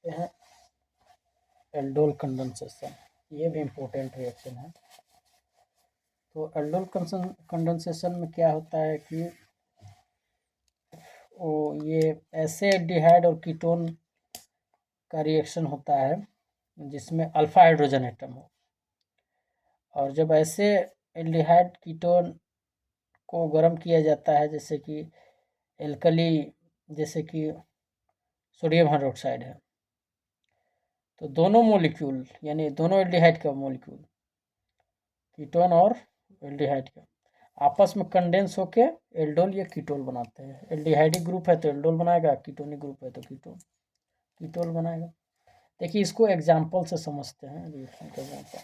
देखते हैं aldol condensation, ये भी इम्पोर्टेंट रिएक्शन है। तो एल्डोल कंडेंसेशन में क्या होता है कि ये ऐसे एल्डिहाइड और कीटोन का रिएक्शन होता है जिसमें अल्फा हाइड्रोजन एटम हो, और जब ऐसे एल्डिहाइड कीटोन को गर्म किया जाता है, जैसे कि एल्कली, जैसे कि सोडियम हाइड्रोक्साइड है, तो दोनों मॉलिक्यूल यानी दोनों एल्डिहाइड का मॉलिक्यूल, कीटोन और एल्डिहाइड का, आपस में कंडेंस होके एल्डोल या कीटोल बनाते हैं। एल्डिहाइडिक ग्रुप है तो एल्डोल बनाएगा, कीटोनिक ग्रुप है तो कीटोल बनाएगा। देखिए इसको एग्जाम्पल से समझते हैं रिएक्शन का एग्जाम्पल,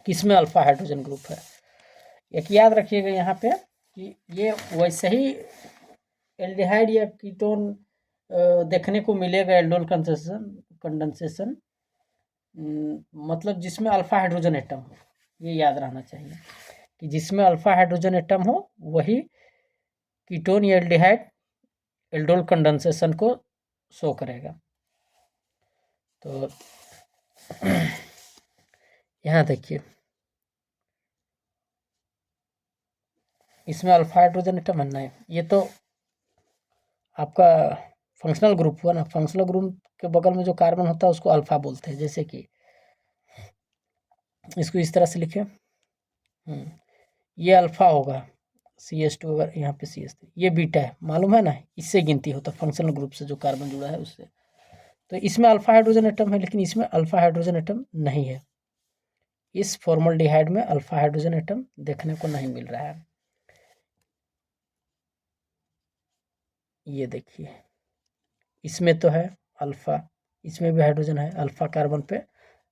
किसमें अल्फा हाइड्रोजन ग्रुप है। एक याद रखिएगा यहाँ पे कि ये वैसे ही एल्डिहाइड या कीटोन देखने को मिलेगा एल्डोल कंडेंसेशन, मतलब जिसमें अल्फा हाइड्रोजन एटम हो। ये याद रहना चाहिए कि जिसमें अल्फा हाइड्रोजन एटम हो वही कीटोन या एल्डिहाइड एल्डोल कंडेंसेशन को शो करेगा। तो यहाँ देखिए इसमें अल्फा हाइड्रोजन एटम है नहीं, ये तो आपका फंक्शनल ग्रुप हुआ ना। फंक्शनल ग्रुप के बगल में जो कार्बन होता है उसको अल्फा बोलते हैं। जैसे कि इसको इस तरह से लिखे, ये अल्फा होगा, CH2 अगर यहाँ पे CH3, ये बीटा है, मालूम है ना, इससे गिनती होता है फंक्शनल ग्रुप से जो कार्बन जुड़ा है उससे। तो इसमें अल्फा हाइड्रोजन एटम है लेकिन इसमें अल्फा हाइड्रोजन एटम नहीं है। इस फॉर्मल्डिहाइड में अल्फा हाइड्रोजन एटम देखने को नहीं मिल रहा है। ये देखिए इसमें तो है अल्फा, इसमें भी हाइड्रोजन है, अल्फा कार्बन पे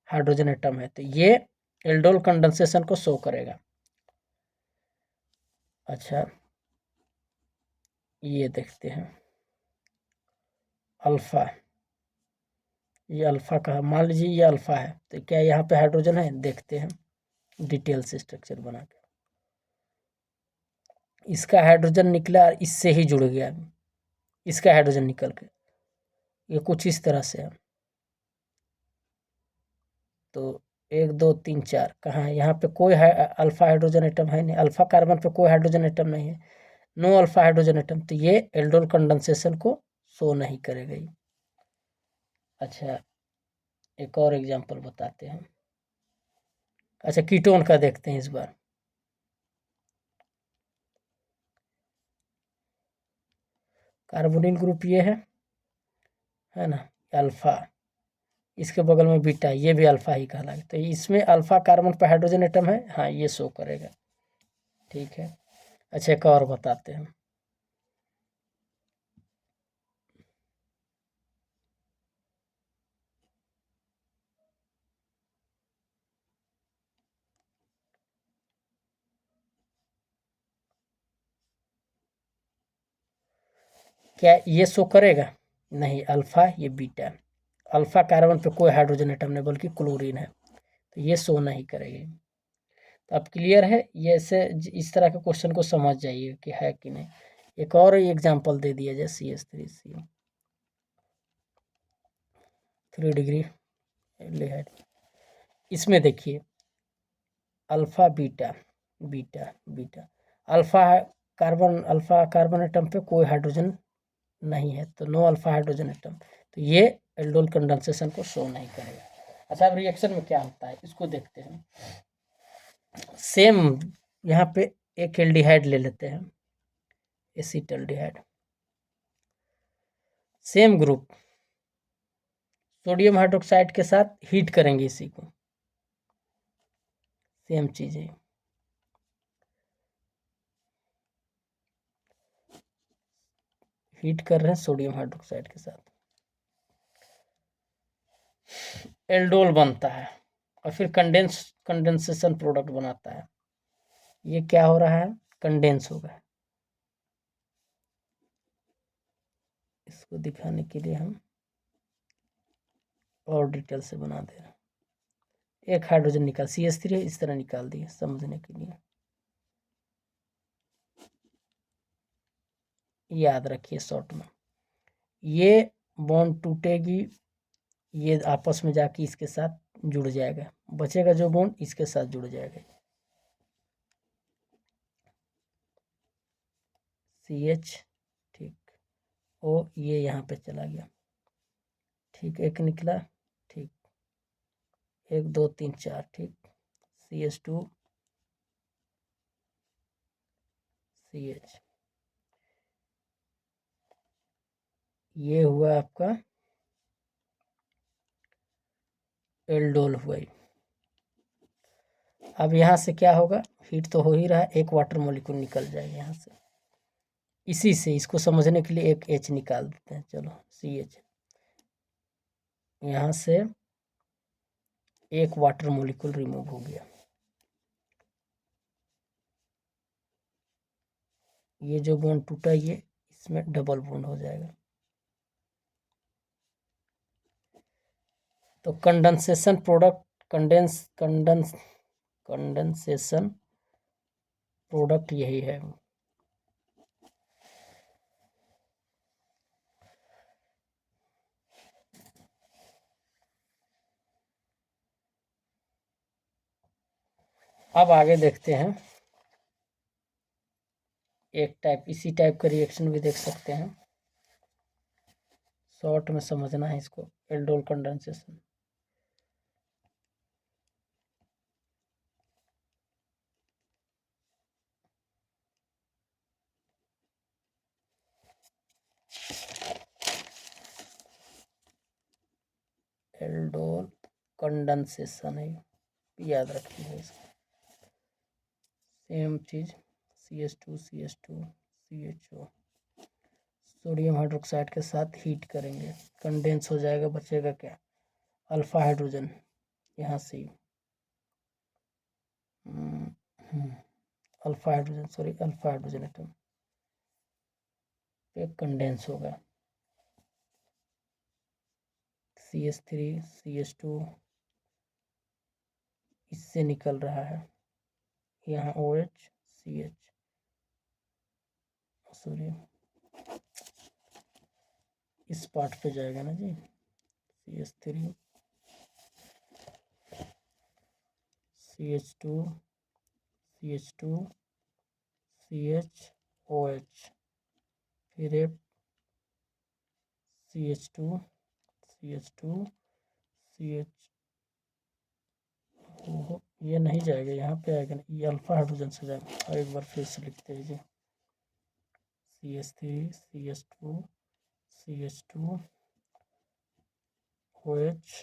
हाइड्रोजन एटम है, तो ये एल्डोल कंडेंसेशन को शो करेगा। अच्छा ये देखते हैं अल्फा, ये अल्फा का, मान लीजिए ये अल्फा है, तो क्या यहाँ पे हाइड्रोजन है, देखते हैं डिटेल से स्ट्रक्चर बना के। इसका हाइड्रोजन निकला और इससे ही जुड़ गया, इसका हाइड्रोजन निकल के, ये कुछ इस तरह से है। तो 1 2 3 4 कहाँ है, यहाँ पे कोई अल्फा हाइड्रोजन एटम है नहीं, अल्फा कार्बन पे कोई हाइड्रोजन एटम नहीं है, नो अल्फा हाइड्रोजन एटम, तो ये एल्डोल कंडेंसेशन को शो नहीं करेगा ये। अच्छा एक और एग्जांपल बताते हैं। अच्छा कीटोन का देखते हैं इस बार। कार्बोनिल ग्रुप ये है ना, अल्फा, इसके बगल में बीटा, ये भी अल्फा ही कहलाएगा, तो इसमें अल्फा कार्बन पर हाइड्रोजन एटम है, हाँ ये शो करेगा, ठीक है। अच्छा एक और बताते हैं। क्या ये शो करेगा, नहीं, अल्फा ये बीटा, अल्फा कार्बन पे कोई हाइड्रोजन एटम नहीं बल्कि क्लोरीन है, तो ये शो नहीं करेगी। तो अब क्लियर है, ये ऐसे इस तरह के क्वेश्चन को समझ जाइए कि है कि नहीं। एक और एग्जांपल दे दिया जाए, CH3CO 3 डिग्री एल्डिहाइड, इसमें देखिए alpha beta beta beta, alpha carbon atom पे कोई हाइड्रोजन नहीं है, तो नो अल्फा हाइड्रोजन एटम, तो ये एल्डोल कंडेंसेशन को शो नहीं करेगा। अच्छा अब रिएक्शन में क्या होता है इसको देखते हैं। सेम यहाँ पे एक एल्डिहाइड ले लेते हैं, acetaldehyde, same group, sodium hydroxide के साथ हीट करेंगे इसी को, सेम चीज है, हीट कर रहे हैं सोडियम हाइड्रोक्साइड के साथ, एल्डोल बनता है और फिर कंडेंसेशन प्रोडक्ट बनाता है। ये क्या हो रहा है, कंडेंस होगा। इसको दिखाने के लिए हम और डिटेल से बना दे रहे हैं। एक हाइड्रोजन निकाल, CH3 है, इस तरह निकाल दिए समझने के लिए। याद रखिए शॉर्ट में, ये बॉन्ड टूटेगी ये आपस में जाके इसके साथ जुड़ जाएगा, बचेगा जो बॉन्ड इसके साथ जुड़ जाएगा। CH, ठीक, O ये यहाँ पे चला गया, ठीक, एक निकला, ठीक, 1 2 3 4, ठीक, CH2 CH, ये हुआ आपका एल्डोल हुआ। अब यहाँ से क्या होगा, हीट तो हो ही रहा है, एक वाटर मॉलिक्यूल निकल जाएगा यहाँ से। इसी से इसको समझने के लिए एक H निकाल देते हैं, चलो CH, यहाँ से एक वाटर मॉलिक्यूल रिमूव हो गया। ये जो बॉन्ड टूटा ये इसमें डबल बॉन्ड हो जाएगा। तो कंडेंसेशन प्रोडक्ट, कंडेंसेशन प्रोडक्ट यही है। अब आगे देखते हैं, एक टाइप, इसी टाइप का रिएक्शन भी देख सकते हैं, शॉर्ट में समझना है इसको, एल्डोल कंडेंसेशन। एल्डोल कंडेंसेशन है, याद रखिएगा इसको। सेम चीज CH2 CHO सोडियम हाइड्रोक्साइड के साथ हीट करेंगे, कंडेंस हो जाएगा, बचेगा क्या, अल्फा हाइड्रोजन, यहाँ से अल्फा हाइड्रोजन एटम पे कंडेंस होगा। CH3 CH2 इससे निकल रहा है, यहाँ OH CH, सॉरी इस पार्ट पे जाएगा ना जी, CH3 CH2 CH2 CHOH, फिर एक CH2 CH2 CH, ये नहीं जाएगा, यहाँ पे आएगा ना, ये अल्फा हाइड्रोजन से जाएगा। और एक बार फिर से लिखते हैं जी, CH3 CH2 CH2 OH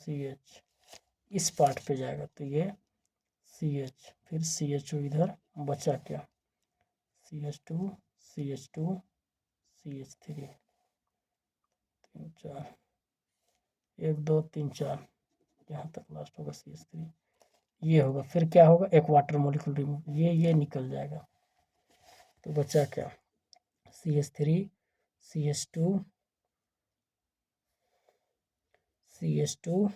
CH, इस पार्ट पे जाएगा, तो ये CH, फिर CHO इधर बचा क्या, CH2 CH2 CH3, 3 4, 1 2 3 4, यहाँ तक लास्ट होगा CH3, ये होगा, फिर क्या होगा, एक वाटर मॉलिक्यूल रिमूव, ये निकल जाएगा, तो बचा क्या, CH3 CH2 CH2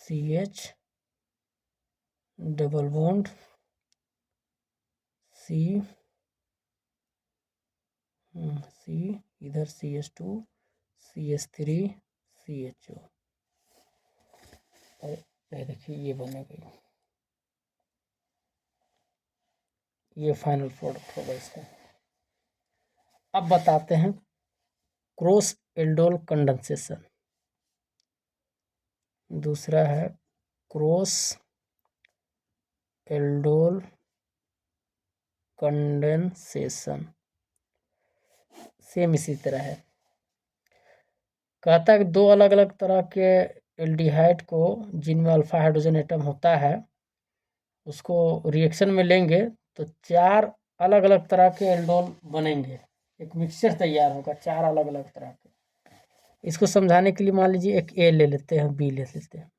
CH double bond C इधर CH2 CH3 CHO, और देखिए ये बनेगा, ये फाइनल प्रोडक्ट होगा इसका। अब बताते हैं क्रॉस एल्डोल कंडेंसेशन, दूसरा है क्रॉस एल्डोल कंडेंसेशन, सेम इसी तरह है। कहता है कि दो अलग अलग तरह के एल्डिहाइड को, जिनमें अल्फा हाइड्रोजन एटम होता है, उसको रिएक्शन में लेंगे तो 4 अलग अलग तरह के एल्डोल बनेंगे, एक मिक्सचर तैयार होगा 4 अलग अलग तरह के। इसको समझाने के लिए मान लीजिए एक A ले लेते हैं, B ले लेते हैं,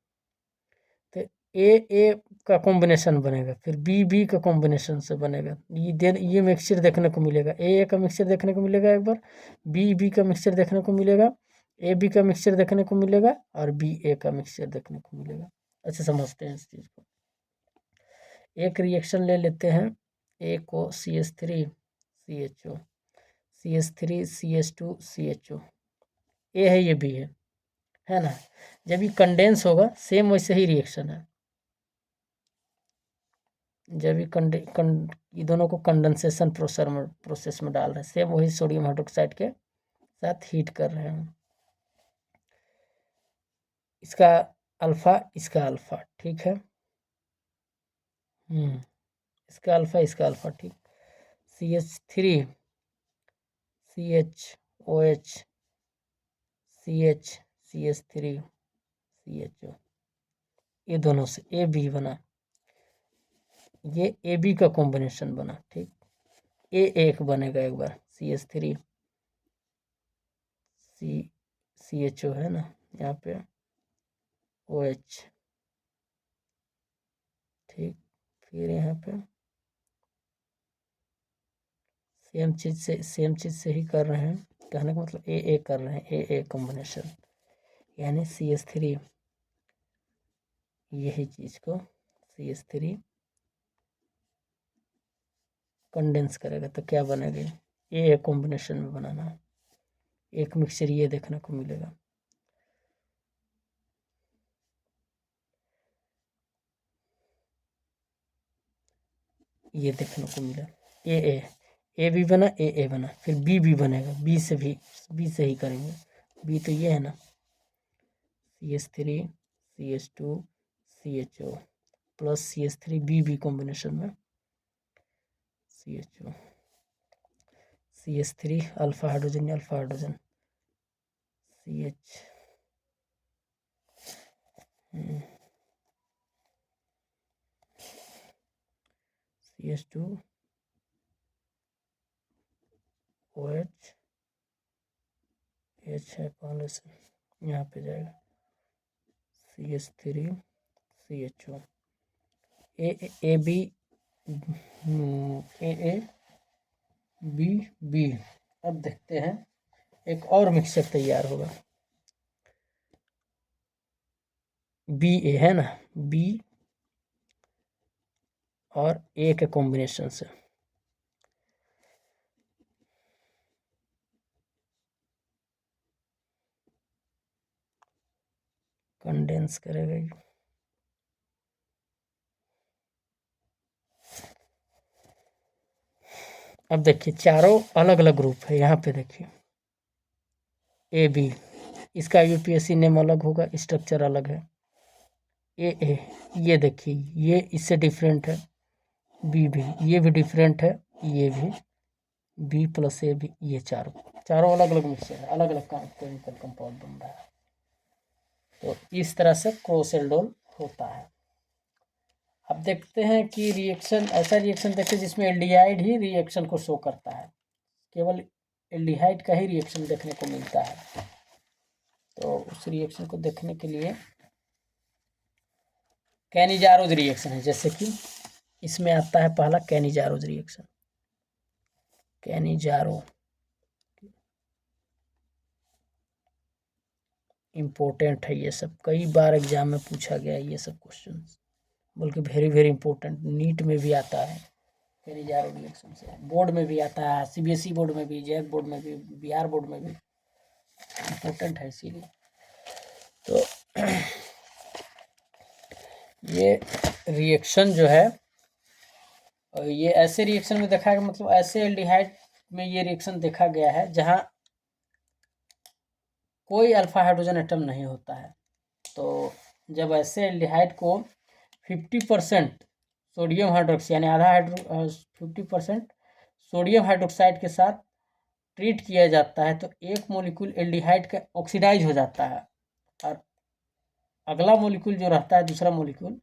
तो A का कॉम्बिनेशन बनेगा, फिर B का कॉम्बिनेशन से बनेगा, ये मिक्सचर देखने को मिलेगा, A का मिक्सचर देखने को मिलेगा एक बार, B का मिक्सचर देखने को मिलेगा, AB का मिक्सचर देखने को मिलेगा, और BA का मिक्सचर देखने को मिलेगा। अच्छा समझते हैं इस चीज़ को। एक रिएक्शन ले लेते हैं, A को CH3 CHO, CH3 CH2 CHO, A है ये B है, है ना। जब ये कंडेंस होगा सेम वैसे ही रिएक्शन है। जब ये दोनों को कंडेंसेशन प्रोसेस में डाल रहे हैं, सेम वही सोडियम हाइड्रोक्साइड के साथ हीट कर रहे हैं। इसका अल्फा, इसका अल्फा, ठीक है। इसका अल्फा, ठीक। CH3 CHOH CH3 CHO, ये दोनों से AB बना, ये AB का कॉम्बिनेशन बना, ठीक। एक बनेगा एक बार, CH3 CHO है ना, यहाँ पे OH, ठीक। फिर यहाँ पे सेम चीज़ से ही कर रहे हैं, कहने का मतलब AA कर रहे हैं, AA कॉम्बिनेशन, यानी CH3, यही चीज़ को CH3 कंडेंस करेगा तो क्या बनेगा, AA कॉम्बिनेशन में बनाना है। एक मिक्सचर ये देखने को मिलेगा। ये देखने को मिला, ए भी बना, ए बना, फिर बी बनेगा, बी से ही करेंगे। बी तो ये है ना, CH3 CH2 CHO plus CH3 बी कॉम्बिनेशन में CHO, CH3 alpha hydrogen CH CH2 OH H है पहले से, यहाँ पे जाएगा CH3 CHO A B B. अब देखते हैं एक और मिक्सचर तैयार होगा, BA है ना, B और A के कॉम्बिनेशन से कंडेंस करेगा ये। अब देखिए चारों अलग अलग ग्रुप है, यहाँ पे देखिए AB, इसका UPSC नेम अलग होगा, स्ट्रक्चर अलग है। AA, ये देखिए ये इससे डिफरेंट है, B भी, ये भी डिफरेंट है, ये भी, B प्लस A भी, ये चारों अलग अलग मिक्सचर है, अलग अलग केमिकल कंपाउंड बन रहा है। तो इस तरह से क्रोसेल्डोल होता है। अब देखते हैं कि रिएक्शन, ऐसा रिएक्शन देखते हैं जिसमें एल्डिहाइड ही रिएक्शन को शो करता है, केवल एल्डिहाइड का ही रिएक्शन देखने को मिलता है। तो उस रिएक्शन को देखने के लिए कैनिजारोज रिएक्शन है, जैसे कि इसमें आता है पहला कैनिजारोज रिएक्शन। कैनिजारो इम्पोर्टेंट है, ये सब कई बार एग्जाम में पूछा गया है ये सब क्वेश्चन, बल्कि वेरी इंपॉर्टेंट, नीट में भी आता है कैनिजारो रिएक्शन से, बोर्ड में भी आता है, CBSE बोर्ड में भी, JEC बोर्ड में भी, बिहार बोर्ड में भी इम्पोर्टेंट है इसीलिए। तो ये रिएक्शन जो है, ये ऐसे रिएक्शन में देखा गया, मतलब ऐसे एल्डिहाइड में ये रिएक्शन देखा गया है जहां कोई अल्फा हाइड्रोजन एटम नहीं होता है। तो जब ऐसे एल्डिहाइड को 50% सोडियम हाइड्रोक्साइड यानी आधा 50% सोडियम हाइड्रोक्साइड के साथ ट्रीट किया जाता है, तो एक मोलिक्यूल एल्डिहाइड का ऑक्सीडाइज हो जाता है, और अगला मोलिक्यूल जो रहता है, दूसरा मोलिक्यूल,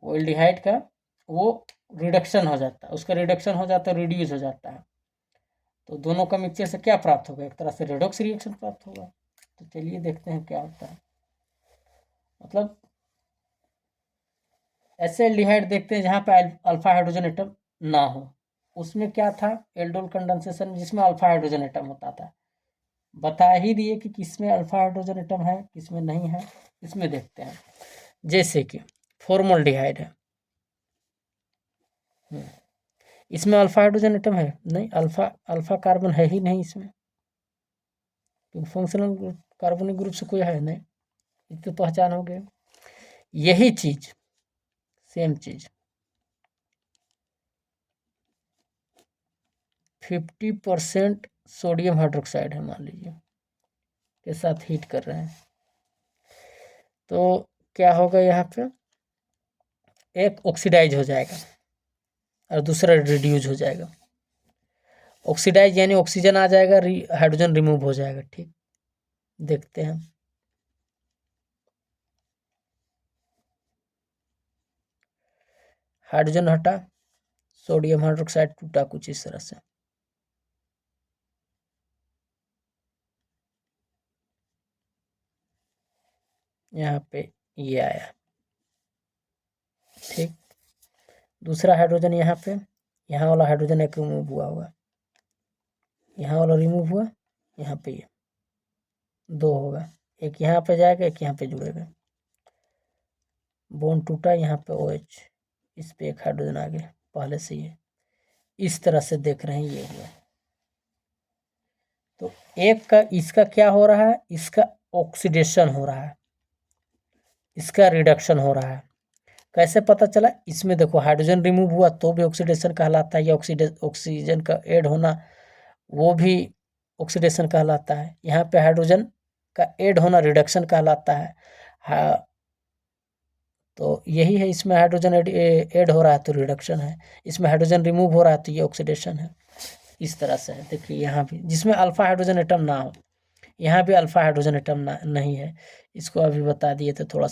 वो एल्डिहाइड का वो रिडक्शन हो जाता है, उसका रिडक्शन हो जाता है, रिड्यूस हो जाता है। तो दोनों का मिक्सचर से क्या प्राप्त होगा, एक तरह से रेडॉक्स रिएक्शन प्राप्त होगा। तो चलिए देखते हैं क्या होता है। मतलब ऐसे एल्डिहाइड देखते हैं जहाँ पे अल्फा हाइड्रोजन एटम ना हो, उसमें क्या था, एल्डोल कंडेंसेशन जिसमें अल्फा हाइड्रोजन एटम होता था। बता ही दिए कि किसमें अल्फा हाइड्रोजन एटम है, किसमें नहीं है। इसमें देखते हैं, जैसे कि फॉर्मल्डिहाइड है, इसमें अल्फा हाइड्रोजन एटम है नहीं, अल्फा कार्बन है ही नहीं इसमें, क्योंकि फंक्शनल ग्रुप कार्बनिक ग्रुप से कोई है नहीं, इसकी पहचान हो गई। यही चीज सेम चीज 50% सोडियम हाइड्रोक्साइड है मान लीजिए, के साथ हीट कर रहे हैं, तो क्या होगा, यहाँ पे एक ऑक्सीडाइज हो जाएगा और दूसरा रिड्यूज हो जाएगा। ऑक्सीडाइज यानी ऑक्सीजन आ जाएगा, हाइड्रोजन रिमूव हो जाएगा। ठीक, देखते हैं। हाइड्रोजन हटा, सोडियम हाइड्रोक्साइड टूटा कुछ इस तरह से। यहाँ पे ये आया। ठीक, दूसरा हाइड्रोजन यहाँ पे, यहाँ वाला हाइड्रोजन एक रिमूव हुआ होगा, यहाँ वाला रिमूव हुआ, यहाँ पे ये दो होगा, एक यहाँ पे जाएगा, एक यहाँ पे जुड़ेगा, बॉन्ड टूटा, यहाँ पे OH, इस पे एक हाइड्रोजन आ गया पहले से। ये इस तरह से देख रहे हैं, ये हुआ। तो एक का इसका क्या हो रहा है, इसका ऑक्सीडेशन हो रहा है, इसका रिडक्शन हो रहा है। कैसे पता चला, इसमें देखो हाइड्रोजन रिमूव हुआ तो भी ऑक्सीडेशन कहलाता है, या ऑक्सीजन का ऐड होना वो भी ऑक्सीडेशन कहलाता है। यहाँ पे हाइड्रोजन का ऐड होना रिडक्शन कहलाता है। हाँ, तो यही है, इसमें हाइड्रोजन ऐड हो रहा है तो रिडक्शन है, इसमें हाइड्रोजन रिमूव हो रहा है तो ये ऑक्सीडेशन है। इस तरह से है। देखिए यहाँ भी, जिसमें अल्फा हाइड्रोजन एटम ना हो, यहाँ भी अल्फा हाइड्रोजन एटम नहीं है। इसको अभी बता दिए थे, थोड़ा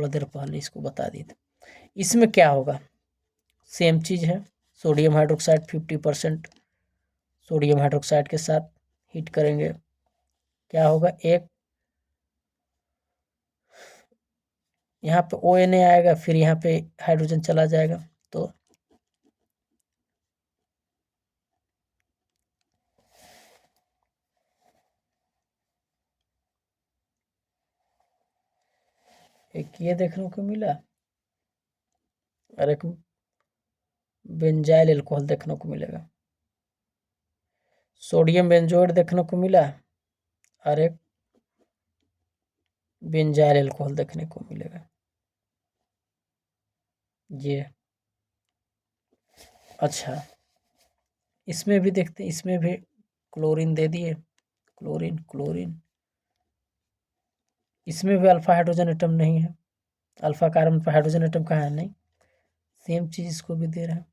देर पहले इसको बता दिए थे। इसमें क्या होगा, सेम चीज है, सोडियम हाइड्रोक्साइड 50% सोडियम हाइड्रोक्साइड के साथ हीट करेंगे, क्या होगा, एक यहाँ पे ONA आएगा, फिर यहाँ पे हाइड्रोजन चला जाएगा, तो एक ये देखने को मिला और एक बेंजाइल एल्कोहल देखने को मिलेगा, सोडियम बेंजोइड देखने को मिला और एक बेंजाइल एल्कोहल देखने को मिलेगा। ये अच्छा, इसमें भी देखते हैं, इसमें भी क्लोरीन दे दिए, क्लोरीन, इसमें भी अल्फा हाइड्रोजन एटम नहीं है, अल्फा कार्बन पर हाइड्रोजन एटम कहाँ है, नहीं, सेम चीज इसको भी दे रहा है,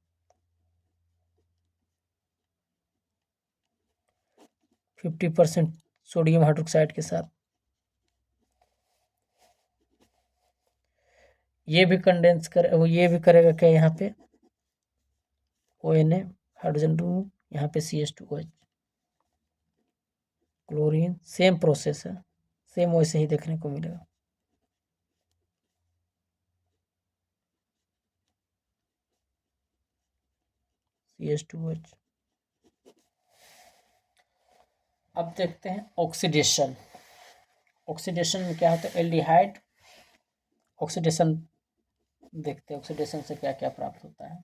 50% सोडियम हाइड्रोक्साइड के साथ। ये भी कंडेंस कर, ये भी करेगा क्या, यहाँ पे ONA हाइड्रोजन रिमूव, यहाँ पे CH2OH, क्लोरीन, सेम प्रोसेस है, सेम वैसे ही देखने को मिलेगा। CH2OH। अब देखते हैं ऑक्सीडेशन। ऑक्सीडेशन में क्या होता है, एल्डिहाइड ऑक्सीडेशन, देखते हैं ऑक्सीडेशन से क्या क्या प्राप्त होता है।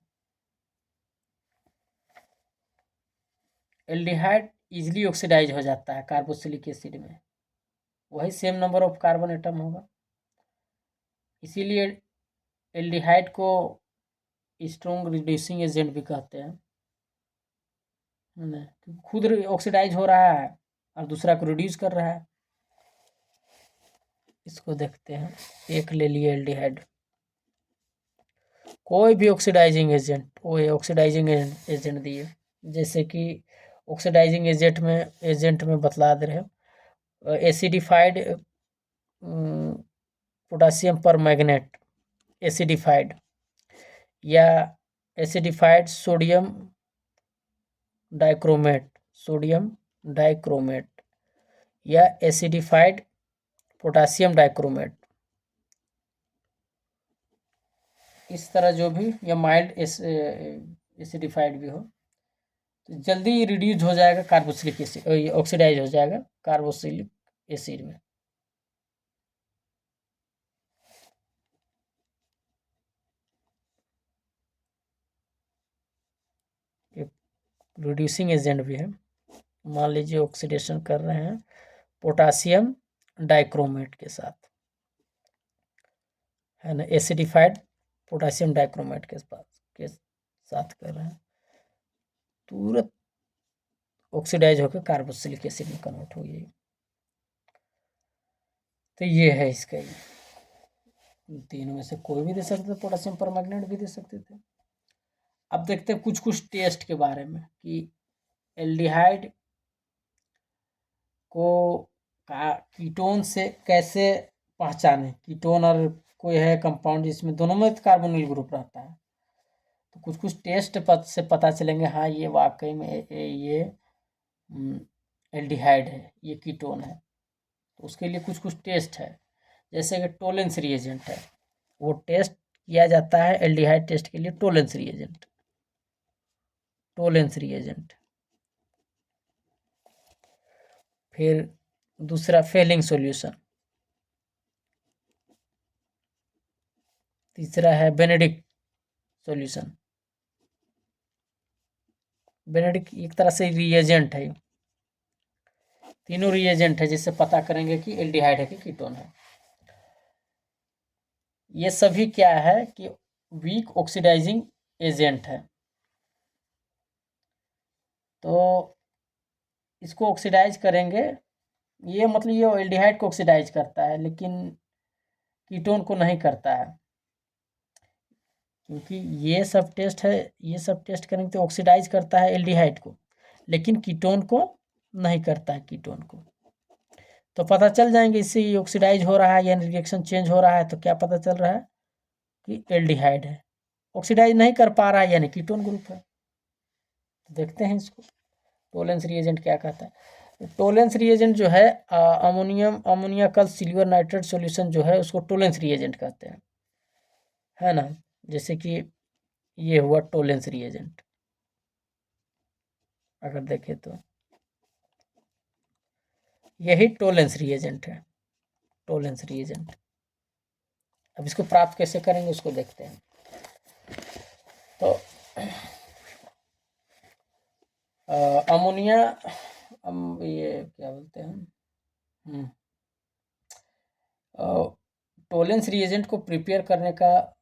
एल्डिहाइड इजीली ऑक्सीडाइज हो जाता है कार्बोक्सिलिक एसिड में, वही same number of carbon atom होगा, इसीलिए एल्डिहाइड को स्ट्रॉन्ग रिड्यूसिंग एजेंट भी कहते हैं, है ना, खुद ऑक्सीडाइज हो रहा है और दूसरा को रिड्यूस कर रहा है। इसको देखते हैं, एक ले लिए एल्डिहाइड, कोई भी ऑक्सीडाइजिंग एजेंट, वो ऑक्सीडाइजिंग एजेंट दिए, जैसे कि ऑक्सीडाइजिंग एजेंट में बतला दे रहे हैं, एसिडिफाइड पोटासियम पर मैग्नेट एसिडिफाइड, या एसिडिफाइड सोडियम डाइक्रोमेट, या एसिडिफाइड पोटासियम डाइक्रोमेट, इस तरह जो भी, या माइल्ड एसिडिफाइड भी हो, तो जल्दी रिड्यूस हो जाएगा कार्बोक्सिलिक एसिड, ऑक्सीडाइज हो जाएगा कार्बोक्सिलिक एसिड में। रिड्यूसिंग एजेंट भी है, मान लीजिए ऑक्सीडेशन कर रहे हैं पोटासियम डाइक्रोमेट के साथ, है ना, एसिडिफाइड पोटासियम डाइक्रोमेट के साथ कर रहे हैं, तुरंत ऑक्सीडाइज होकर कार्बोक्सिलिक एसिड में कन्वर्ट हो गई। तो ये है इसका, तीनों में से कोई भी दे सकते थे, पोटेशियम परमैंगनेट भी दे सकते थे। अब देखते हैं कुछ कुछ टेस्ट के बारे में कि एल्डिहाइड को कीटोन से कैसे पहचाने। कीटोन और कोई है कंपाउंड जिसमें दोनों में कार्बोनिल ग्रुप रहता है, तो कुछ कुछ टेस्ट से पता चलेंगे, हाँ ये वाकई में ये एल्डिहाइड है, ये कीटोन है। तो उसके लिए कुछ कुछ टेस्ट है, जैसे कि टोलेंस रिएजेंट है, वो टेस्ट किया जाता है एल्डिहाइड टेस्ट के लिए, टोलेंस रिएजेंट, टोलेंस रिएजेंट। फिर दूसरा फेलिंग सॉल्यूशन, तीसरा है बेनेडिक्ट सॉल्यूशन। बेनेडिक्ट एक तरह से रिएजेंट है, तीनों रिएजेंट है जिससे पता करेंगे कि एल्डिहाइड है कि कीटोन है। ये सभी क्या है कि वीक ऑक्सीडाइजिंग एजेंट है, तो इसको ऑक्सीडाइज करेंगे, ये मतलब ये एल्डिहाइड को ऑक्सीडाइज करता है लेकिन कीटोन को नहीं करता है, क्योंकि ये सब टेस्ट है, ये सब टेस्ट करेंगे तो ऑक्सीडाइज करता है एल्डिहाइड को लेकिन कीटोन को नहीं करता है, कीटोन को। तो पता चल जाएंगे इससे ऑक्सीडाइज हो रहा है यानी रिएक्शन चेंज हो रहा है, तो क्या पता चल रहा है कि एल्डिहाइड है। ऑक्सीडाइज नहीं कर पा रहा है यानी कीटोन ग्रुप है। तो देखते हैं इसको टोलेंस रिएजेंट क्या कहता है। टोलेंस रिएजेंट जो है अमोनिया कल सिल्वर नाइट्रेट सॉल्यूशन जो है उसको टोलेंस रिएजेंट कहते हैं, है ना। जैसे कि ये हुआ टोलेंस रिएजेंट, अगर देखें तो यही टोलेंस रिएजेंट है, टोलेंस रिएजेंट। अब इसको प्राप्त कैसे करेंगे उसको देखते हैं। तो अमोनिया, ये क्या बोलते हैं, टोलेंस रिएजेंट को प्रिपेयर करने का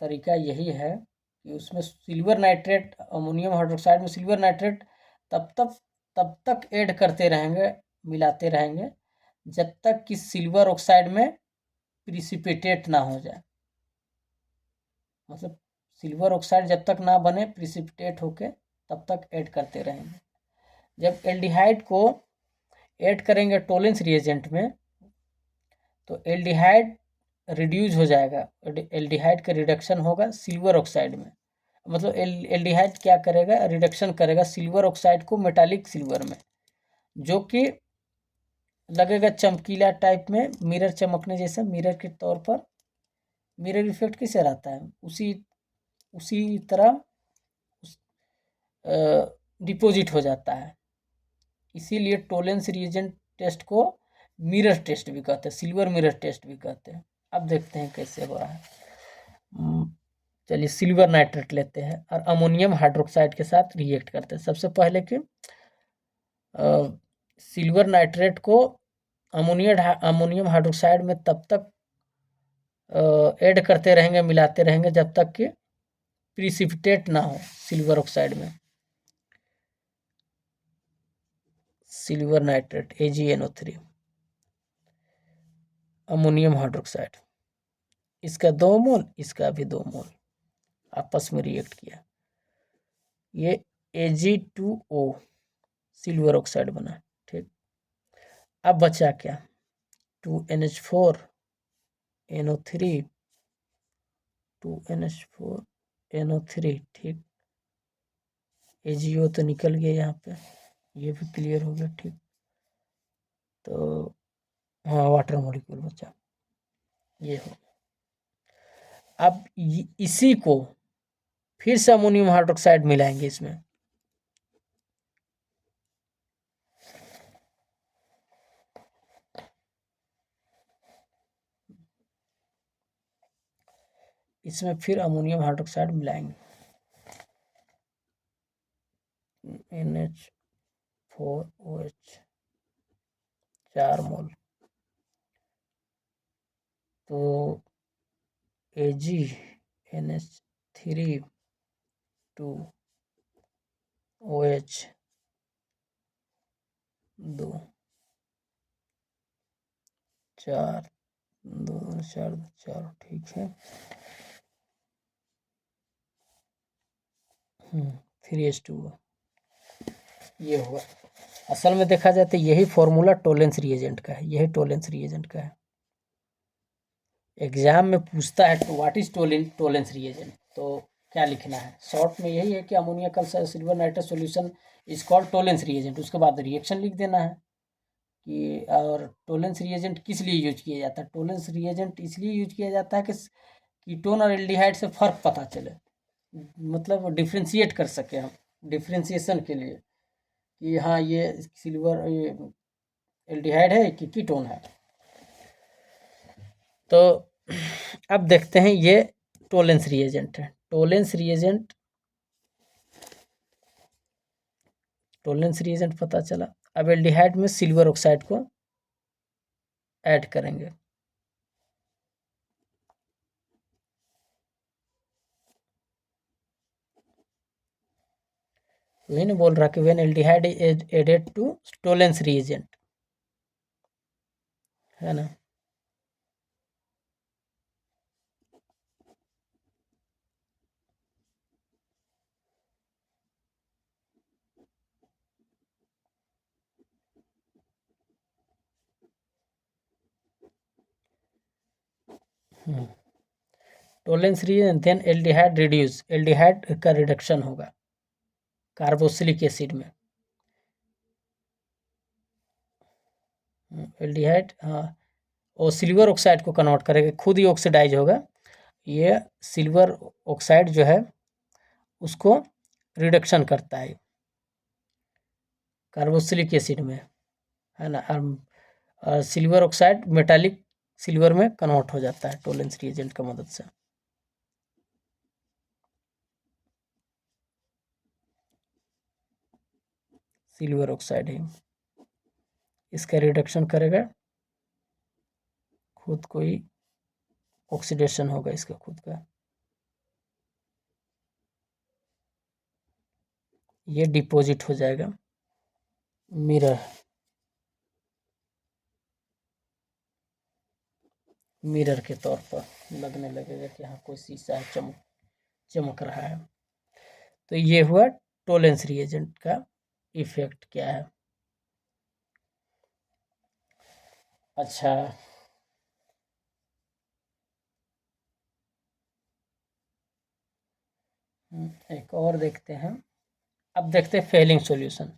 तरीका यही है कि उसमें सिल्वर नाइट्रेट, अमोनियम हाइड्रोक्साइड में सिल्वर नाइट्रेट तब तक ऐड करते रहेंगे, मिलाते रहेंगे जब तक कि सिल्वर ऑक्साइड में प्रिसिपिटेट ना हो जाए। मतलब सिल्वर ऑक्साइड जब तक ना बने प्रिसिपिटेट होके तब तक ऐड करते रहेंगे। जब एल्डिहाइड को ऐड करेंगे टोलेंस रिएजेंट में तो एल्डिहाइड रिड्यूस हो जाएगा, एल्डिहाइड का रिडक्शन होगा सिल्वर ऑक्साइड में। मतलब एल्डिहाइड क्या करेगा, रिडक्शन करेगा सिल्वर ऑक्साइड को मेटालिक सिल्वर में, जो कि लगेगा चमकीला टाइप में, मिरर चमकने जैसा, मिरर के तौर पर। मिरर इफेक्ट किसे रहता है, उसी तरह डिपोजिट हो जाता है। इसीलिए टोलेंस रिएजेंट टेस्ट को मिरर टेस्ट भी कहते हैं, सिल्वर मिरर टेस्ट भी कहते हैं। अब देखते हैं कैसे हो रहा है। चलिए सिल्वर नाइट्रेट लेते हैं और अमोनियम हाइड्रोक्साइड के साथ रिएक्ट करते हैं। सबसे पहले कि सिल्वर नाइट्रेट को अमोनियम हाइड्रोक्साइड में तब तक ऐड करते रहेंगे, मिलाते रहेंगे जब तक कि प्रिसिपिटेट ना हो सिल्वर ऑक्साइड में। Silver nitrate AgNO3, ammonium hydroxide, इसका 2 मोल, इसका भी 2 मोल आपस में रिएक्ट किया, ये Ag2O सिल्वर ऑक्साइड बना। ठीक, अब बचा क्या, 2NH4 NO3, 2NH4 NO3। ठीक, AgO तो निकल गया यहाँ पे, ये भी क्लियर हो गया। ठीक, तो हाँ वाटर मॉलिक्यूल बचा, ये हो। अब इसी को फिर से अमोनियम हाइड्रोक्साइड मिलाएंगे इसमें, फिर अमोनियम हाइड्रोक्साइड मिलाएंगे, NH4OH। 4 मोल। तो AgNH3 2 OH 2 4 2 4 4 ठीक है। 3H2 ये होगा। असल में देखा जाए तो यही फॉर्मूला टोलेंस रिएजेंट का है, यही टोलेंस रिएजेंट का है। एग्जाम में पूछता है तो व्हाट इज टोलेंस रिएजेंट, तो क्या लिखना है? शॉर्ट में यही है कि ammoniacal silver nitrate solution is called Tollens reagent, उसके बाद रिएक्शन लिख देना है कि और टोलेंस रिएजेंट किस लिए यूज किया जाता है? टोलेंस रिएजेंट इसलिए यूज किया जाता है कि कीटोन और एल्डिहाइड से फर्क पता चले, मतलब डिफ्रेंशिएट कर सके हम, डिफ्रेंशिएशन के लिए कि हाँ ये सिल्वर ये एल्डिहाइड है कि कीटोन है। तो अब देखते हैं ये टोलेंस रिएजेंट है। टोलेंस रिएजेंट पता चला। अब एल्डिहाइड में सिल्वर ऑक्साइड को ऐड करेंगे। वही नहीं बोल रहा कि when aldehyde is added to Tollens reagent, है ना। Tollens reagent then aldehyde reduce, aldehyde का रिडक्शन होगा कार्बोक्सिलिक एसिड में। एल्डिहाइड हाँ वो सिल्वर ऑक्साइड को कन्वर्ट करेगा, खुद ही ऑक्सीडाइज होगा। ये सिल्वर ऑक्साइड जो है उसको रिडक्शन करता है कार्बोक्सिलिक एसिड में, है ना। और सिल्वर ऑक्साइड मेटालिक सिल्वर में कन्वर्ट हो जाता है टोलेंस रिएजेंट की मदद से। सिल्वर ऑक्साइड ही इसका रिडक्शन करेगा, खुद को ही ऑक्सीडेशन होगा इसका खुद का। ये डिपॉजिट हो जाएगा मिरर के तौर पर लगने लगेगा कि हाँ कोई शीशा है, चमक रहा है। तो ये हुआ टोलेंस रिएजेंट का इफेक्ट क्या है। अच्छा एक और देखते हैं। अब देखते हैं फेलिंग सॉल्यूशन।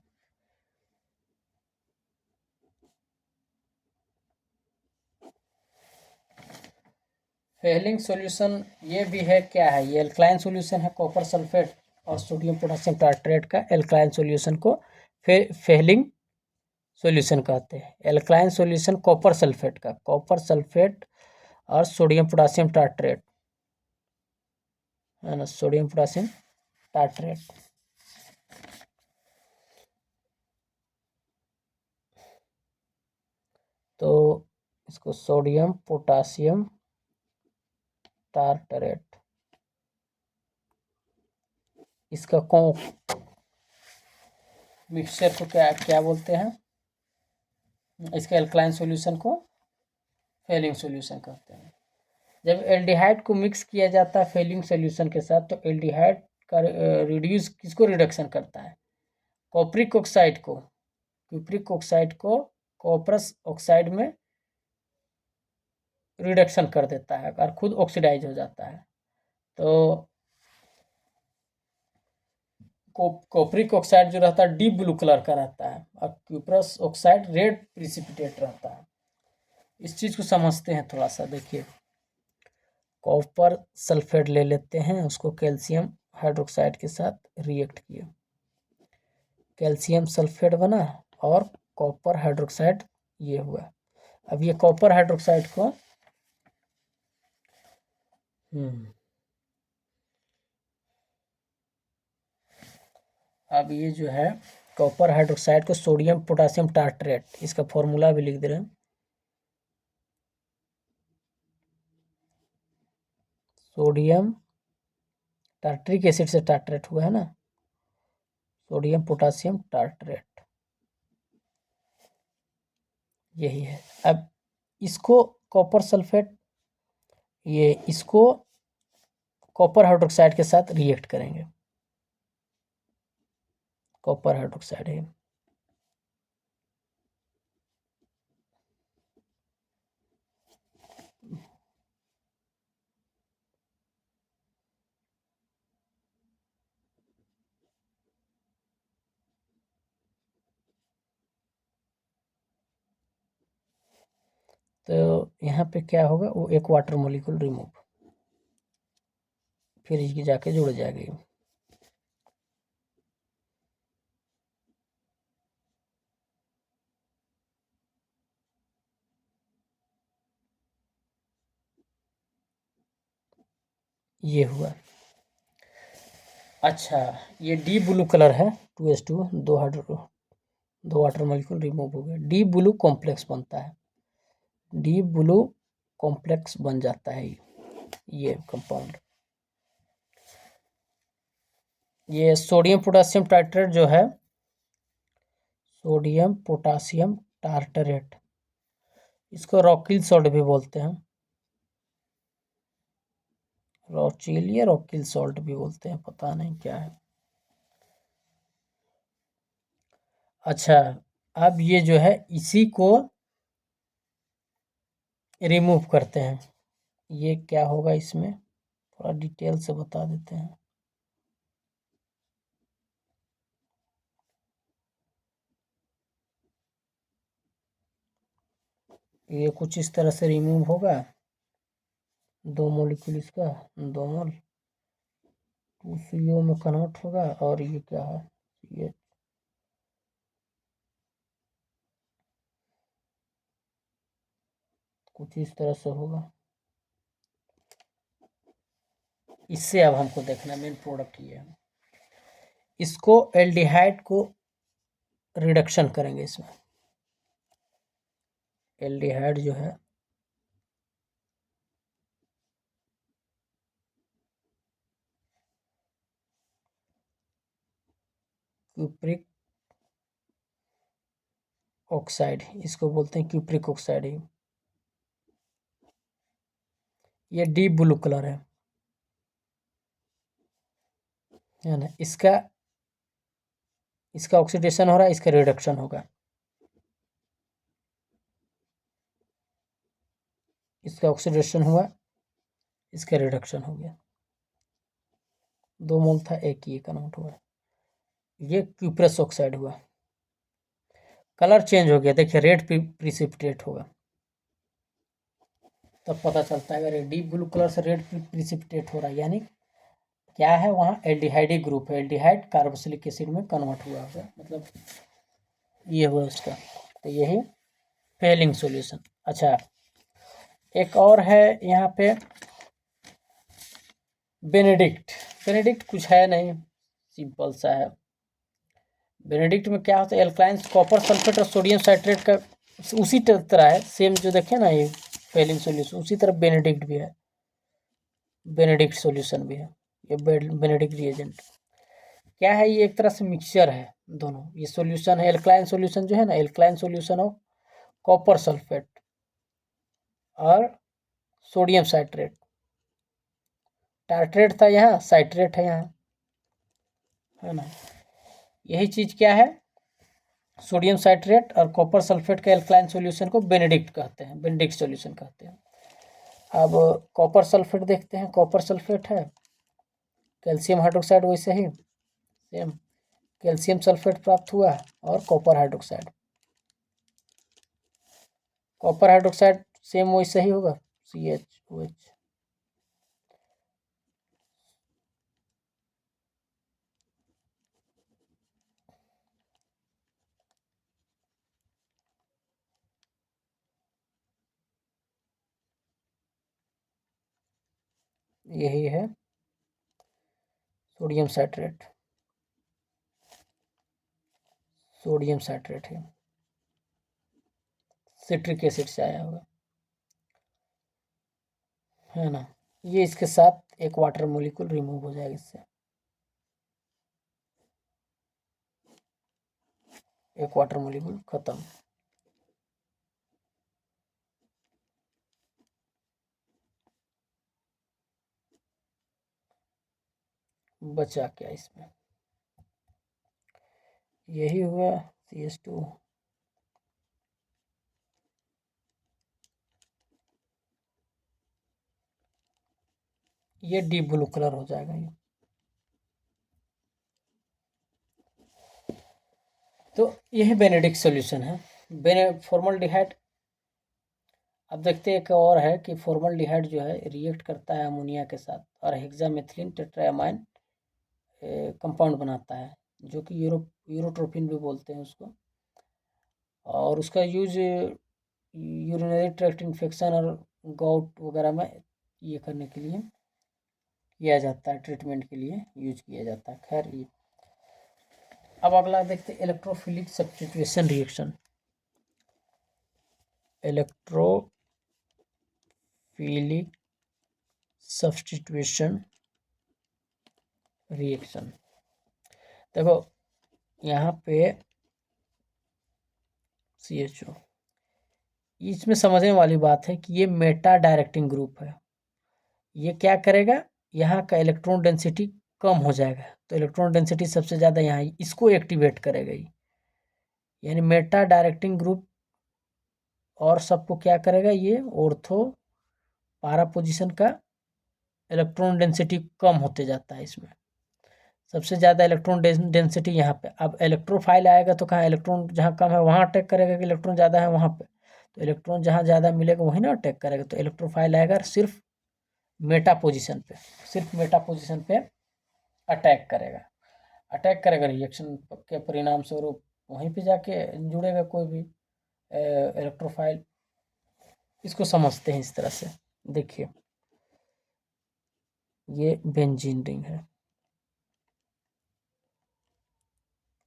फेलिंग सॉल्यूशन ये भी है, क्या है ये? एल्कलाइन सॉल्यूशन है कॉपर सल्फेट और सोडियम पोटेशियम टार्ट्रेट का एल्कलाइन सॉल्यूशन को फेलिंग सॉल्यूशन कहते हैं। एल्कलाइन सॉल्यूशन कॉपर सल्फेट का, कॉपर सल्फेट और सोडियम पोटेशियम टार्ट्रेट, है ना, सोडियम पोटेशियम टार्ट्रेट। तो इसको सोडियम पोटेशियम टार्टरेट, इसका कौन मिक्सचर को क्या क्या बोलते हैं? इसके एल्कलाइन सॉल्यूशन को फेलिंग सॉल्यूशन कहते हैं। जब एल्डिहाइड को मिक्स किया जाता है फेलिंग सॉल्यूशन के साथ तो एल्डिहाइड का रिड्यूस किसको रिडक्शन करता है? कॉपरिक ऑक्साइड को, क्यूप्रिक ऑक्साइड को कॉपरस ऑक्साइड में रिडक्शन कर देता है और खुद ऑक्सीडाइज हो जाता है। तो कॉपरिक ऑक्साइड जो रहता है डीप ब्लू कलर का रहता है और क्यूप्रस ऑक्साइड रेड प्रिसिपिटेट रहता है। इस चीज को समझते हैं थोड़ा सा, देखिए कॉपर सल्फेट ले लेते हैं, उसको कैल्शियम हाइड्रोक्साइड के साथ रिएक्ट किए, कैल्शियम सल्फेट बना और कॉपर हाइड्रोक्साइड ये हुआ। अब ये कॉपर हाइड्रोक्साइड को अब ये जो है कॉपर हाइड्रोक्साइड को सोडियम पोटासियम टार्ट्रेट, इसका फॉर्मूला भी लिख दे रहे हैं। सोडियम टार्ट्रिक एसिड से टार्ट्रेट हुआ है ना, सोडियम पोटासियम टार्ट्रेट, यही है। अब इसको कॉपर सल्फेट, ये इसको कॉपर हाइड्रोक्साइड के साथ रिएक्ट करेंगे, कॉपर हाइड्रोक्साइड है। तो यहाँ पे क्या होगा, वो एक वाटर मॉलिक्यूल रिमूव, फिर इसकी जाके जुड़ जाएगी। ये हुआ। अच्छा, ये डी ब्लू कलर है, 2s2, दो वाटर मॉलिक्यूल रिमूव हो गए, डी ब्लू कॉम्प्लेक्स बनता है, डी ब्लू कॉम्प्लेक्स बन जाता है ये कंपाउंड। ये सोडियम पोटासियम टार्ट्रेट जो है, सोडियम पोटासियम टार्टरेट, इसको रॉकिल सॉल्ट भी बोलते हैं, रॉचिल या रॉकिल सॉल्ट भी बोलते हैं, पता नहीं क्या है। अच्छा, अब ये जो है इसी को रिमूव करते हैं, ये क्या होगा इसमें थोड़ा डिटेल से बता देते हैं। ये कुछ इस तरह से रिमूव होगा, 2 मॉलिक्यूल इसका, 2 मोल 2CO में कन्वर्ट होगा, और ये क्या है, ये कुछ इस तरह से होगा। इससे अब हमको देखना मेन प्रोडक्ट ये है, इसको एल्डिहाइड को रिडक्शन करेंगे इसमें, एल्डिहाइड जो है क्यूप्रिक ऑक्साइड, इसको बोलते हैं क्यूप्रिक ऑक्साइड ही। ये डीप ब्लू कलर है ना, इसका ऑक्सीडेशन हो रहा है, इसका रिडक्शन होगा, इसका ऑक्सीडेशन हुआ, इसका रिडक्शन हो गया, 2 मोल था, एक ये कन्वर्ट हुआ, ये क्यूप्रस ऑक्साइड हुआ, कलर चेंज हो गया, देखिए रेड प्रिसिपिटेट होगा, तब पता चलता है अगर डीप ब्लू कलर से रेड प्रिसिपिटेट हो रहा है, यानी क्या है, वहाँ एल्डिहाइड ग्रुप है, एल्डिहाइड कार्बोक्सिलिक एसिड में कन्वर्ट हुआ होगा, मतलब ये हुआ उसका, तो यही फेलिंग सॉल्यूशन। अच्छा, एक और है यहाँ पे बेनेडिक्ट, बेनेडिक्ट कुछ है नहीं, सिंपल सा है। बेनेडिक्ट में क्या होता है, एल्कलाइन कॉपर सल्फेट और सोडियम साइट्रेट का उसी तरह है, सेम जो देखे ना ये फेलिंग सॉल्यूशन, उसी तरह बेनेडिक्ट भी है, बेनेडिक्ट सॉल्यूशन भी है, ये बेनेडिक्ट रिएजेंट क्या है, ये एक तरह से मिक्सचर है दोनों, ये सॉल्यूशन है, एल्कलाइन सॉल्यूशन जो है ना, alkaline solution of copper sulphate और सोडियम साइट्रेट, टार्ट्रेट था यहाँ, साइट्रेट है यहाँ, है ना, यही चीज क्या है, सोडियम साइट्रेट और कॉपर सल्फेट के एल्कलाइन सॉल्यूशन को बेनेडिक्ट कहते हैं, बेनेडिक्ट सॉल्यूशन कहते हैं। अब कॉपर सल्फेट देखते हैं, कॉपर सल्फेट है, कैल्शियम हाइड्रोक्साइड वैसे ही सेम, कैल्शियम सल्फेट प्राप्त हुआ और copper hydroxide, copper hydroxide same वैसे ही होगा, CH OH, यही है सोडियम साइट्रेट। सोडियम साइट्रेट है, सिट्रिक एसिड से आया होगा, है ना। ये इसके साथ एक वाटर मोलिक्यूल रिमूव हो जाएगा, इससे एक वाटर मोलिक्यूल खत्म। बचा क्या इसमें, यही हुआ CH2। ये डीप ब्लू कलर हो जाएगा ये। तो यही बेनेडिक्ट सॉल्यूशन है फॉर्मल्डिहाइड। अब देखते हैं एक और है कि फॉर्मल्डिहाइड जो है रिएक्ट करता है अमोनिया के साथ और हेक्सामेथिलीन टेट्रामाइन कंपाउंड बनाता है, जो कि यूरोट्रोपिन भी बोलते हैं उसको। और उसका यूज यूरिनरी ट्रैक्ट इन्फेक्शन और गाउट वगैरह में ये करने के लिए किया जाता है, ट्रीटमेंट के लिए यूज किया जाता है। खैर ये अब अगला देखते हैं electrophilic substitution reaction. Electrophilic substitution reaction, देखो यहाँ पे CHO, इसमें समझने वाली बात है कि ये मेटा डायरेक्टिंग ग्रुप है। ये क्या करेगा, यहाँ का इलेक्ट्रॉन डेंसिटी कम हो जाएगा, तो इलेक्ट्रॉन डेंसिटी सबसे ज़्यादा यहाँ इसको एक्टिवेट करेगा ये, यानी मेटा डायरेक्टिंग ग्रुप। और सबको क्या करेगा, ये ऑर्थो पारा पोजीशन का इलेक्ट्रॉन डेंसिटी कम होते जाता है इसमें, सबसे ज़्यादा इलेक्ट्रॉन डेंसिटी यहाँ पे। अब इलेक्ट्रोफाइल आएगा तो कहाँ, इलेक्ट्रॉन जहाँ कम है वहाँ अटैक करेगा कि इलेक्ट्रॉन ज़्यादा है वहाँ पे, तो इलेक्ट्रॉन जहाँ ज़्यादा मिलेगा वहीं ना अटैक करेगा। तो इलेक्ट्रोफाइल आएगा सिर्फ मेटा पोजीशन पे, सिर्फ मेटा पोजीशन पे अटैक करेगा रिएक्शन के परिणाम स्वरूप वहीं पे जाके जुड़ेगा कोई भी इलेक्ट्रोफाइल। इसको समझते हैं इस तरह से। देखिए ये बेंजीन रिंग है,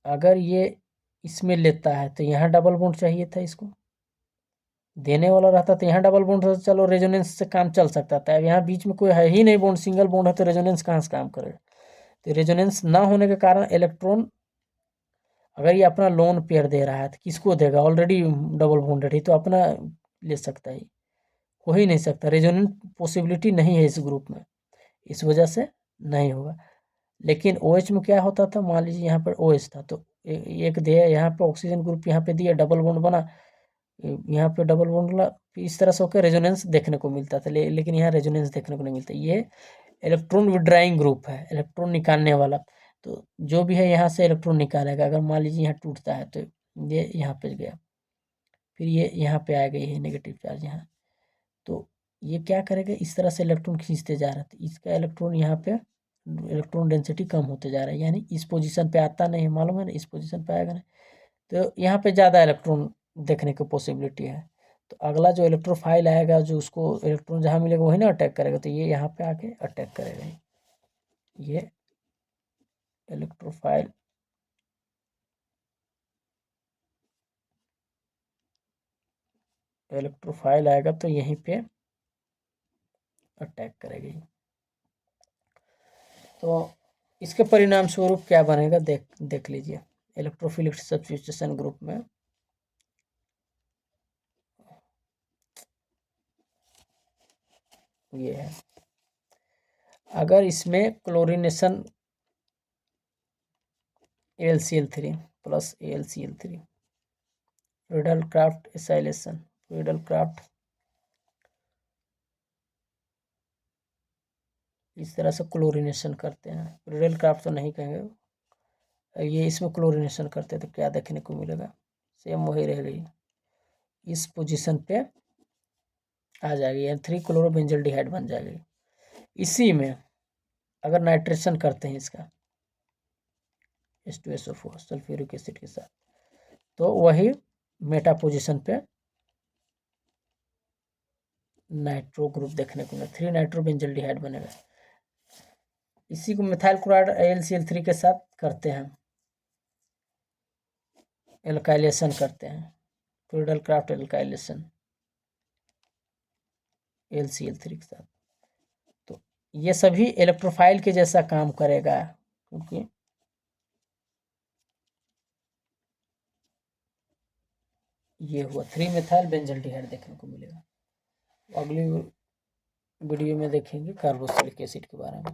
अगर ये इसमें लेता है तो यहाँ डबल बॉन्ड चाहिए था, इसको देने वाला रहता तो यहाँ डबल बॉन्ड रहता, चलो रेजोनेंस से काम चल सकता था। अब यहाँ बीच में कोई है ही नहीं बॉन्ड, सिंगल बॉन्ड है, तो रेजोनेंस कहाँ से काम करेगा। तो रेजोनेंस ना होने के कारण इलेक्ट्रॉन, अगर ये अपना लोन पेयर दे रहा है तो किसको देगा, ऑलरेडी डबल बॉन्डेड है तो अपना ले सकता है, हो ही नहीं सकता। रेजोनेंस पॉसिबिलिटी नहीं है इस ग्रुप में, इस वजह से नहीं होगा। लेकिन OH में क्या होता था, मान लीजिए यहाँ पर OH था तो एक दिया यहाँ पे ऑक्सीजन ग्रुप, यहाँ पे दिया डबल बॉन्ड बना, यहाँ पे डबल बॉन्ड ला, इस तरह से होकर रेजोनेंस देखने को मिलता था। लेकिन यहाँ रेजोनेंस देखने को नहीं मिलता। ये इलेक्ट्रॉन विड्राइंग ग्रुप है, इलेक्ट्रॉन निकालने वाला। तो जो भी है यहाँ से इलेक्ट्रॉन निकालेगा। अगर मान लीजिए यहाँ टूटता है तो ये यहाँ पे गया, फिर ये यहाँ पे आएगा, ये नेगेटिव चार्ज यहाँ, तो ये क्या करेगा, इस तरह से इलेक्ट्रॉन खींचते जा रहा है। तो इसका इलेक्ट्रॉन यहाँ पे इलेक्ट्रॉन डेंसिटी कम होते जा रहा है, यानी इस पोजीशन पे आता नहीं, मालूम है ना, इस पोजीशन पे आएगा नहीं, तो यहाँ पे ज़्यादा इलेक्ट्रॉन देखने की पॉसिबिलिटी है। तो अगला जो इलेक्ट्रोफाइल आएगा, जो उसको इलेक्ट्रॉन जहाँ मिलेगा वही ना अटैक करेगा, तो ये यहाँ पे आके अटैक करेगा। ये इलेक्ट्रोफाइल आएगा तो यहीं पे अटैक करेगी। तो इसके परिणाम स्वरूप क्या बनेगा, देख लीजिए। इलेक्ट्रोफिलिक सब्स्टिट्यूशन ग्रुप में ये है, अगर इसमें chlorination AlCl3 plus AlCl3, Friedel Crafts acylation, Friedel craft इस तरह से क्लोरीनेशन करते हैं। फ्रीडल क्राफ्ट तो नहीं कहेंगे, ये इसमें क्लोरीनेशन करते हैं तो क्या देखने को मिलेगा, सेम वही रह गई, इस पोजीशन पे आ जाएगी, यानी 3-क्लोरोबेंजल्डिहाइड बन जाएगी। इसी में अगर नाइट्रेशन करते हैं इसका H2SO4 सल्फ्यूरिक एसिड के साथ, तो वही मेटा पोजीशन पे नाइट्रो ग्रुप देखने को मिला, 3-नाइट्रोबेंजल्डिहाइड बनेगा। इसी को मिथाइल क्लोराइड AlCl3 के साथ करते हैं, एल्काइलेशन करते हैं, फ्रीडल क्राफ्ट एल्काइलेशन LCl3 के साथ। तो ये सभी इलेक्ट्रोफाइल के जैसा काम करेगा, क्योंकि ये हुआ 3-मेथाइल बेंजल्डिहाइड देखने को मिलेगा। अगली वीडियो में देखेंगे कार्बोक्सिलिक एसिड के बारे में।